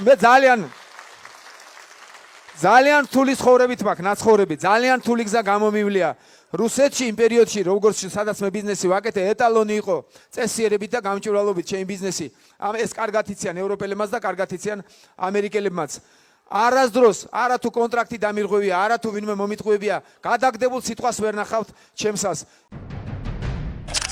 მე ძალიან რთული ცხოვრებით მაქვს, ნაცხოვრები, ძალიან რთული გზა გამომივლია. რუსეთში იმ პერიოდში, როგორც სადაც მე ბიზნესი ვაკეთე, ეტალონი იყო წესიერებით და გამჭვირვალობით ჩემი ბიზნესი. ეს კარგად იციან ევროპელებმაც და კარგად იციან ამერიკელებმაც. არასდროს არა თუ კონტრაქტი დამირღვევია, არა თუ ვინმე მომიტყუებია, გადაგდებულ სიტყვას ვერ ნახავთ ჩემსას.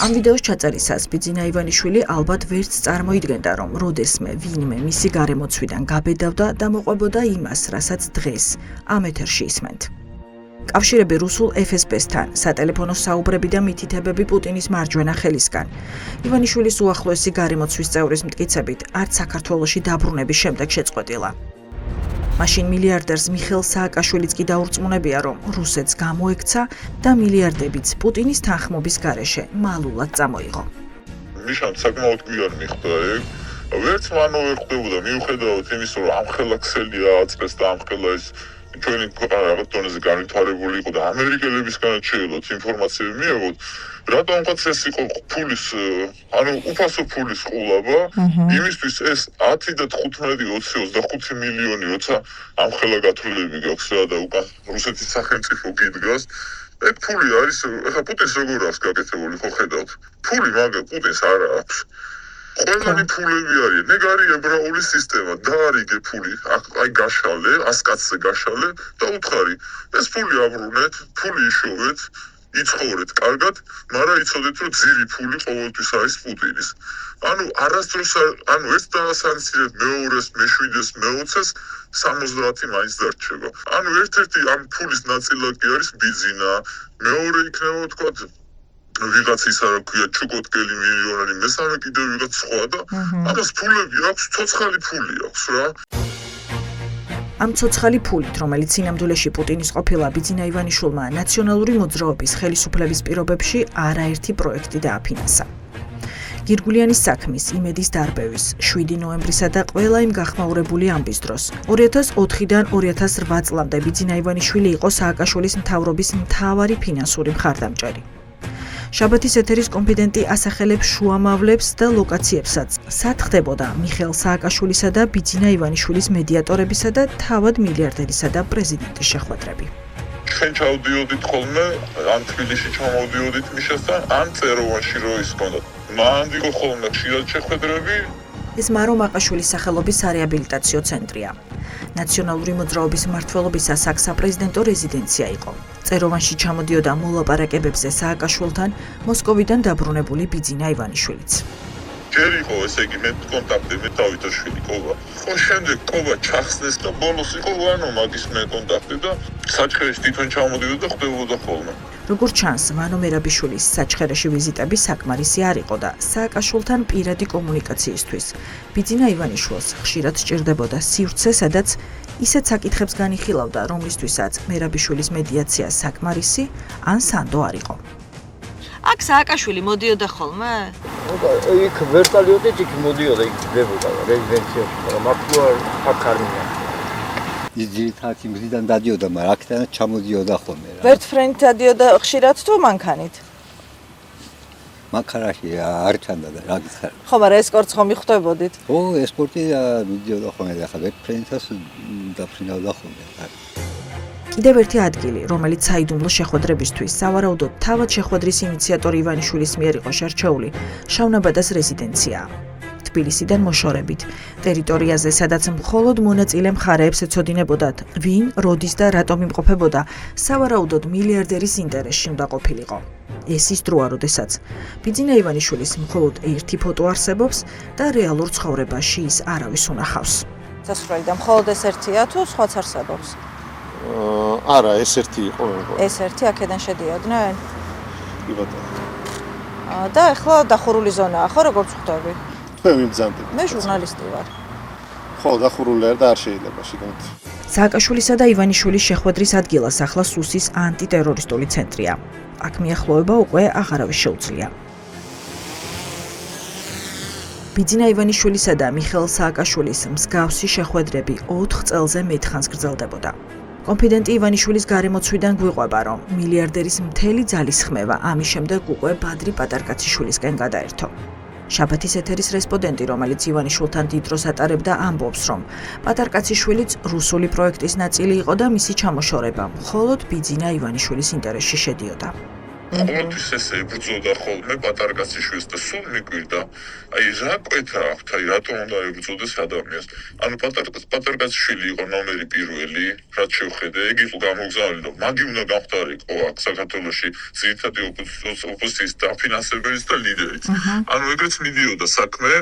ამ ვიდეოს ჩაწერისას ბიძინა ივანიშვილი ალბათ ვერც წარმოიდგენდა, რომ როდესმე ვინმე მისი გარემოცვიდან გაბედავდა და მოყვებოდა იმას, რასაც დღეს ამ ეთერში ისმენთ. კავშირები რუსულ FSB-სთან, სატელეფონო საუბრები და მითითებები პუტინის მარჯვენა ხელისგან. ივანიშვილის უახლოესი გარემოცვის წევრის მტკიცებით, არც საქართველოში დაბრუნების შემდეგ შეწყვეტილა. მაშინ მილიარდერს მიხეილ სააკაშვილიც კი დაურწმუნებია, რომ რუსეთს გამოექცა და მილიარდებიც პუტინის თანხმობის გარეშე მალულად წამოიღო. მიშან საკმაოდ გვიან მიხვდა ეგ. ვერც მანო ვერ ხდებოდა, მიუხედავად იმისა, რომ ამხელა ქსელია აწეს და ამხელა ეს ჩვენი ქვეყანა რაღაც დონეზე განვითარებული იყო და ამერიკელებისგანაც შეელოთ ინფორმაციები მიიღოთ. რატომღაც ეს იყო ფულის, უფასო ფულის ყულაბა, იმისთვის ეს 10 და 15, 20, 25 მილიონი, როცა ამხელა გათვლილები გაქვს რა და უკან რუსეთის სახელმწიფო გიდგას, ეგ ფული არის, ეხლა პუტინს როგორ აქვს გაკეთებული, ხო ხედავთ? ფული მაგრამ პუტინს არ აქვს. ყველანი ფულები არის, ნეგარი ებრაული სისტემა, დაარიგე ფული, აი გაშალე, 100 კაცზე გაშალე და უთხარი, ეს ფული აბრუნეთ, ფული იშოვეთ, იცხოვრეთ კარგად, მაგრამ იცოდეთ, რომ ძირი ფული ყოველთვის არის პუტინის. არასდროს ეს დაასანქცირეთ მეორეს, მე-7-ს, მე-20-ს, 70 მაინც დარჩება. ერთ-ერთი ამ ფულის ნაწილაკი არის ბიძინა, მეორე იქნება თქვათ ვიღაც ისა რა ქვია ჩუკოტკელი მილიონერი, მესამე კიდევ ვიღაც სხვა და ამას ფულები აქვს, ცოცხალი ფული აქვს რა. ამ ცოცხალი ფულით, რომელიც სინამდვილეში პუტინის ყოფილა ბიძინა ივანიშვილმა ნაციონალური მოძრაობის ხელისუფლების პირობებში არაერთი პროექტი დააფინანსა. გირგულიანის საქმის, იმედის დარბევის, 7 ნოემბრისა და ყველა იმ გახმაურებული ამბის დროს 2004-დან 2008 წლამდე ბიძინა ივანიშვილი იყო სააკაშვილის მთავრობის მთავარი ფინანსური მხარდამჭერი. შაბათის ეთერის კონფიდენტი ასახელებს შუამავლებს და ლოკაციებსაც, სად ხდებოდა მიხეილ სააკაშვილისა და ბიძინა ივანიშვილის მედიატორებისა და თავად მილიარდერისა და პრეზიდენტის შეხვედრები. ჩვენ ჩავდიოდით ხოლმე, ან თბილისში ჩამოვდიოდით მიშასთან, ან წეროვანში რო ის ჰქონდა. მან იყო ხოლმე ხშირად შეხვედრები. ეს მარო მაყაშვილის სახელობისარეაბილიტაციო ცენტრია. ნაციონალური მოძრაობის მმართველობისას აქ საპრეზიდენტო რეზიდენცია იყო. წეროვანში ჩამოდიოდა მოლაპარაკებებზე სააკაშვილთან მოსკოვიდან დაბრუნებული ბიძინა ივანიშვილიც. ჯერ იყო ესე იგი მე კონტაქტი მე დავითაშვილი ყოლა. ხო შემდეგ ყოლა ჩახსნეს და ბოლოს იყო ვანო მაგის მე კონტაქტი და საჩხერეში თვითონ ჩამოდიოდა და ხდებოდა ხოლმე. როგორც ჩანს, ვანო მერაბიშვილის საჩხერეში ვიზიტები საკმარისი არ იყო და სააკაშვილთან პირადი კომუნიკაციისთვის ბიძინა ივანიშვილს ხშირად სჭირდებოდა სივრცე, სადაც ისეთ საკითხებს განიხილავდა, რომლისთვისაც მერაბიშვილის მედიაცია საკმარისი ან სანდო არ იყო. აქ სააკაშვილი მოდიოდა ხოლმე? იქ ვერ წავიდოდით, იქ მოდიოდა, იქ დებოდა რეზიდენციაში, მაგრამ აქ არ მინდა. ძირითადად იმიდან დადიოდა, მაგრამ აქედან ჩამოდიოდა ხოლმე რა. ვერტფრენდ დადიოდა ხშირად თუ მანქანით? მანქანაში არ ჩანდა და რა გითხარ. ხო, მაგრამ ესკორტს ხომ მიხვდებოდით? ო, ესკორტი მიდიოდა ხოლმე და ხა ვერტფრენდს დაფრინავდა ხოლმე. კიდევ ერთი ადგილი, რომელიც საიდუმლო შეხვედრებისთვის სავარაუდოდ თავად შეხვედრის ინიციატორი ივანიშვილის მიერ იყო შერჩეული, შავნაბადას რეზიდენციაა. თბილისიდან მოშორებით, ტერიტორიაზე, სადაც მხოლოდ მონაწილე მხარეებს ეცოდინებოდათ, ვინ, როდის და რატომ იმყოფებოდა, სავარაუდოდ მილიარდერის ინტერესში უნდა ყოფილიყო. ეს ის დროა, როდესაც ბიძინა ივანიშვილის მხოლოდ ერთი ფოტო არსებობს და რეალურ ცხოვრებაში ის არავის უნახავს. სასურველი და მხოლოდ ეს ერთია თუ სხვაც არსებობს? არა, ეს ერთი იყო. ეს ერთი აქედან შედიოდნენ? კი ბატონო. და ახლა დახურული ზონაა, ხო, როგორც ხვდები? თქვენ მიმბრძანდით. მე ჟურნალისტი ვარ. ხო, დახურული არ და არ შეიძლება შეგეთ. სააკაშვილისა და ივანიშვილის შეხვედრის ადგილას ახლა სუსის ანტიტერორისტული ცენტრია. აქ მიახლოება უკვე აღარავის შეუძლია. ბიძინა ივანიშვილისა და მიხეილ სააკაშვილის მსგავსი შეხვედრები 4 წელზე მეტხანს გრძელდებოდა. კონფიდენტი ივანიშვილის გარემოცვიდან გვიყვება, რომ მილიარდერის მთელი ძალისხმევა ამის შემდეგ უკვე ბადრი პატარკაციშვილისკენ გადაერთო. შაბათის ეთერის რესპონდენტი, რომელიც ივანიშვილთან დიდ დროს ატარებდა, ამბობს, რომ პატარკაციშვილიც რუსული პროექტის ნაწილი იყო და მისი ჩამოშორება მხოლოდ ბიძინა ივანიშვილის ინტერესში შედიოდა. ყოველთვის ესე ებრძოდა ხოლმე პატარკაციშვილს და სულ მიკვირდა, აი რა კვეთა აქვს, აი რატომ უნდა ებრძოდეს ადამიანს. ანუ პატარკაციშვილი იყო ნომერი პირველი, რაც შევხედე, ეგ იყო გამოგზავნილი, რომ მაგი უნდა გამختارიყო აქ საქართველოში ძირითადი ოპოზიციის დაფინანსებელიც და ლიდერიც. ანუ ეგრეც მიდიოდა საქმე,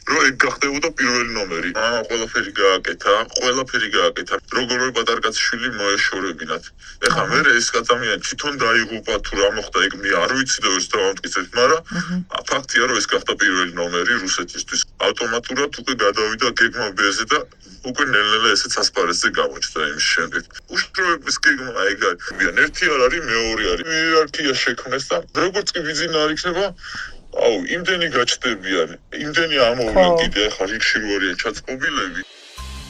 რომ ეგ გახდებოდა პირველი ნომერი. ყველაფერი გააკეთა, როგორ პატარკაციშვილი მოეშორებინათ. ეხლა მე ეს ადამიანი თვითონ დაიღუპა თუ რა მოხდა ეგ მე არ ვიცი და ეს დავამტკიცებ, მაგრამ ფაქტია რომ ეს გახდა პირველი ნომერი რუსეთისთვის. ავტომატურად უკვე გადავიდა გეგმა ბ-ზე და უკვე ნელ-ნელა ესეც ასპარეზზე გამოჩნდა იმის შემდეგ. უშუალოდ გეგმა ეგ არის. ერთი არ არის, მეორე არის. იერარქია შექმნეს და როგორც კი ბიძინა არ იქნება, აუ, იმდენი გაჩნდებიან, იმდენი ამოვლენ კიდე ახლა რიგში რო არიან ჩაწყობილები.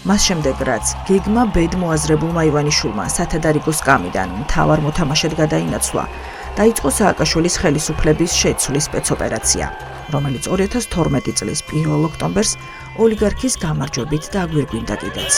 მას შემდეგ, რაც გეგმა ბედ მოაზრებულმა ივანიშვილმა სათადარიგო სკამიდან მთავარ მოთამაშედ გადაინაცვლა, დაიწყო სააკაშვილის ხელისუფლების შეცვლის სპეცოპერაცია, რომელიც 2012 წლის 1 ოქტომბერს ოლიგარქის გამარჯვებით დაგვირგვინდა კიდეც.